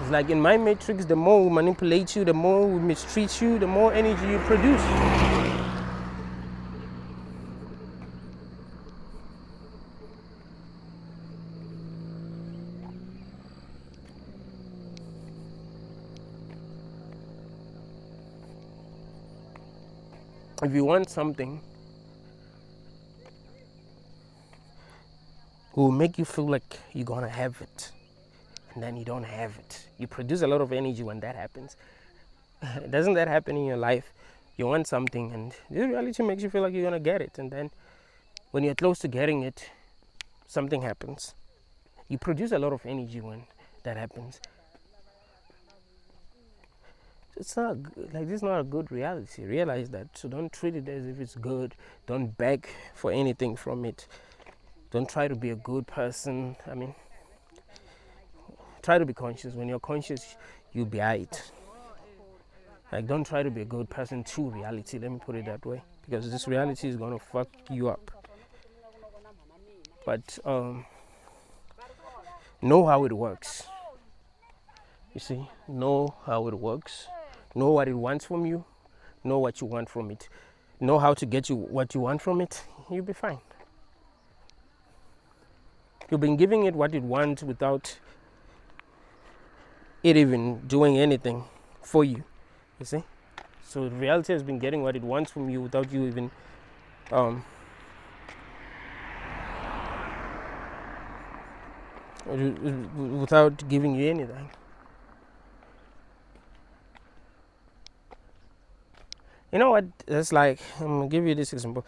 It's like, in my Matrix, the more we manipulate you, the more we mistreat you, the more energy you produce. If you want something, it will make you feel like you're gonna have it, and then you don't have it. You produce a lot of energy when that happens. Doesn't that happen in your life? You want something, and this reality makes you feel like you're gonna get it, and then when you're close to getting it, something happens. You produce a lot of energy when that happens. It's not like, this is not a good reality. Realize that. So don't treat it as if it's good. Don't beg for anything from it. Don't try to be a good person. Try to be conscious. When you're conscious, you'll be right. Like, don't try to be a good person to reality. Let me put it that way, because this reality is gonna fuck you up. But know how it works. You see, know how it works. Know what it wants from you. Know what you want from it. Know how to get you what you want from it. You'll be fine. You've been giving it what it wants without it even doing anything for you. You see? So reality has been getting what it wants from you without you even without giving you anything. You know what? That's like, I'm gonna give you this example.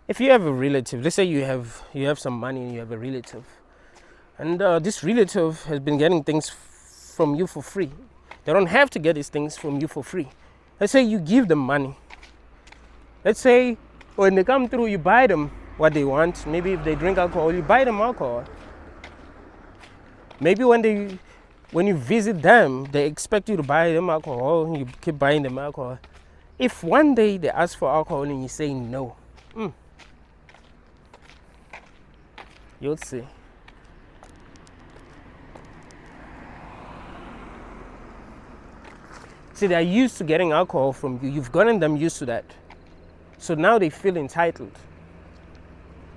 If you have a relative, let's say you have some money and you have a relative, and this relative has been getting things from you for free. They don't have to get these things from you for free. Let's say you give them money. Let's say when they come through, you buy them what they want. Maybe if they drink alcohol, you buy them alcohol. Maybe when you visit them, they expect you to buy them alcohol, and you keep buying them alcohol. If one day they ask for alcohol and you say no, you'll see. See, they're used to getting alcohol from you. You've gotten them used to that. So now they feel entitled.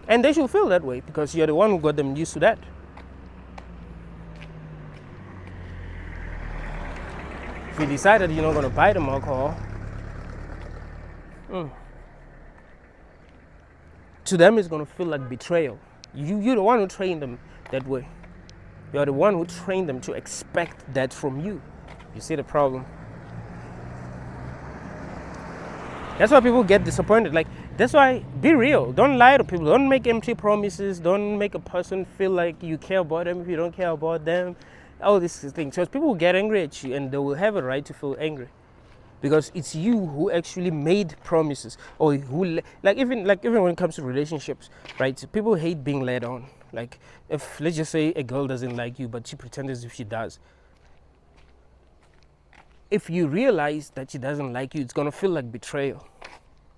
And they should feel that way because you're the one who got them used to that. If you decided you're not going to buy them alcohol, To them it's going to feel like betrayal. You're the one who trained them that way. You're the one who trained them to expect that from you. You see the problem? That's why people get disappointed. Like, that's why, be real. Don't lie to people. Don't make empty promises. Don't make a person feel like you care about them if you don't care about them. All these things. Because people will get angry at you, and they will have a right to feel angry. Because it's you who actually made promises, or who, even when it comes to relationships, right? People hate being led on. Like, if, let's just say, a girl doesn't like you, but she pretends as if she does. If you realize that she doesn't like you, it's gonna feel like betrayal,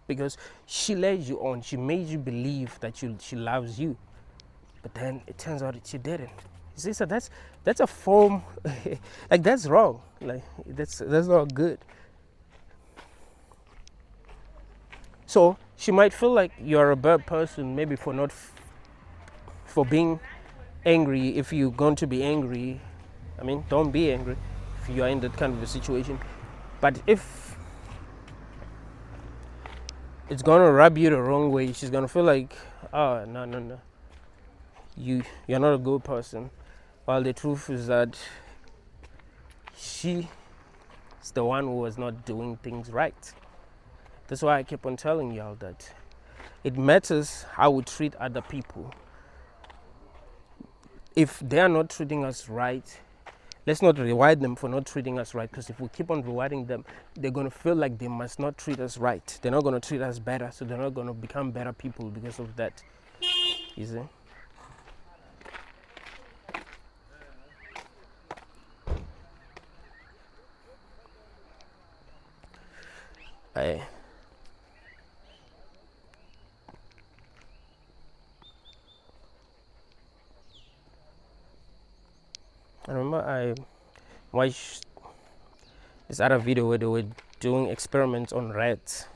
because she led you on. She made you believe that she loves you, but then it turns out that she didn't. You see, so that's a form, like, that's wrong. Like, that's not good. So she might feel like you're a bad person, maybe for being angry. If you're going to be angry, I mean, don't be angry if you are in that kind of a situation. But if it's gonna rub you the wrong way, she's gonna feel like, oh, no, you're not a good person. While the truth is that she is the one who was not doing things right. That's why I keep on telling y'all that it matters how we treat other people. If they are not treating us right, let's not reward them for not treating us right, because if we keep on rewarding them, they're going to feel like they must not treat us right. They're not going to treat us better, so they're not going to become better people because of that. You see? I remember I watched this other video where they were doing experiments on rats.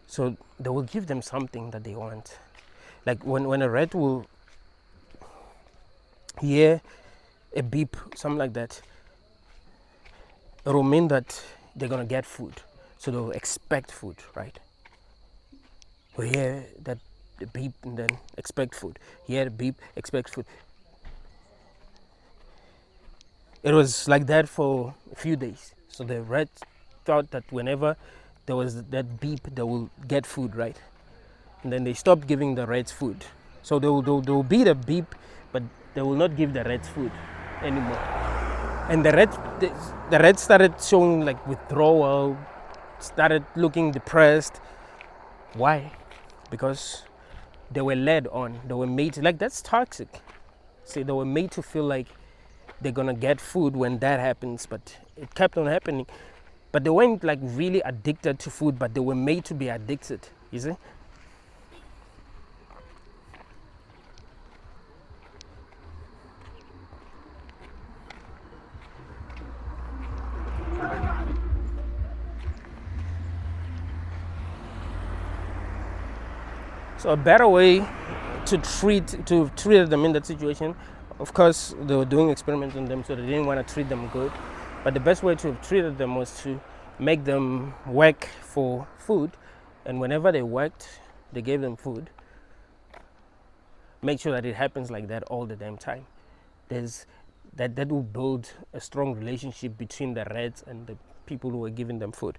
So they will give them something that they want. Like when a rat will hear a beep, something like that, it will mean that they're gonna get food. So they'll expect food, right? We hear that the beep and then expect food. Hear the beep, expect food. It was like that for a few days. So the rat thought that whenever there was that beep, they will get food, right? And then they stopped giving the rats food. So they will be the beep, but they will not give the rats food anymore. And the rats started showing like withdrawal, started looking depressed. Why? Because they were led on. They were made to, like, that's toxic. See, they were made to feel like they're gonna get food when that happens, but it kept on happening. But they weren't like really addicted to food, but they were made to be addicted, you see? So a better way to treat them in that situation, of course they were doing experiments on them, so they didn't want to treat them good, but the best way to have treated them was to make them work for food, and whenever they worked, they gave them food. Make sure that it happens like that all the damn time. That will build a strong relationship between the rats and the people who were giving them food.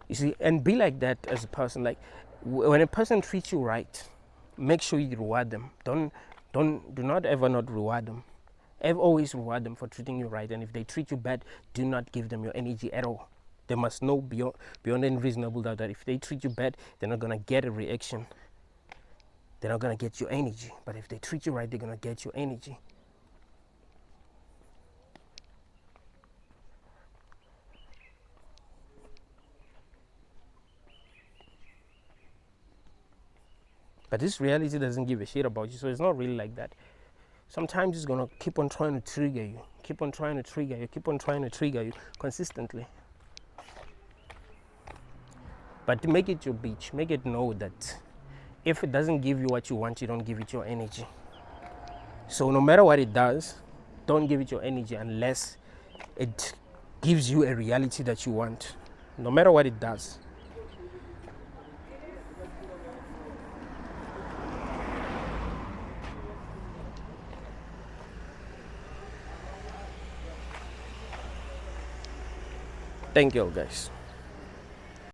You see, and be like that as a person. Like, when a person treats you right, make sure you reward them. Do not ever not reward them. Always reward them for treating you right. And if they treat you bad, do not give them your energy at all. They must know beyond any reasonable doubt that if they treat you bad, they're not gonna get a reaction. They're not gonna get your energy. But if they treat you right, they're gonna get your energy. But this reality doesn't give a shit about you, so it's not really like that. Sometimes it's gonna keep on trying to trigger you, keep on trying to trigger you consistently. But to make it your bitch, make it know that if it doesn't give you what you want, you don't give it your energy. So no matter what it does, don't give it your energy unless it gives you a reality that you want, no matter what it does. Thank you all, guys.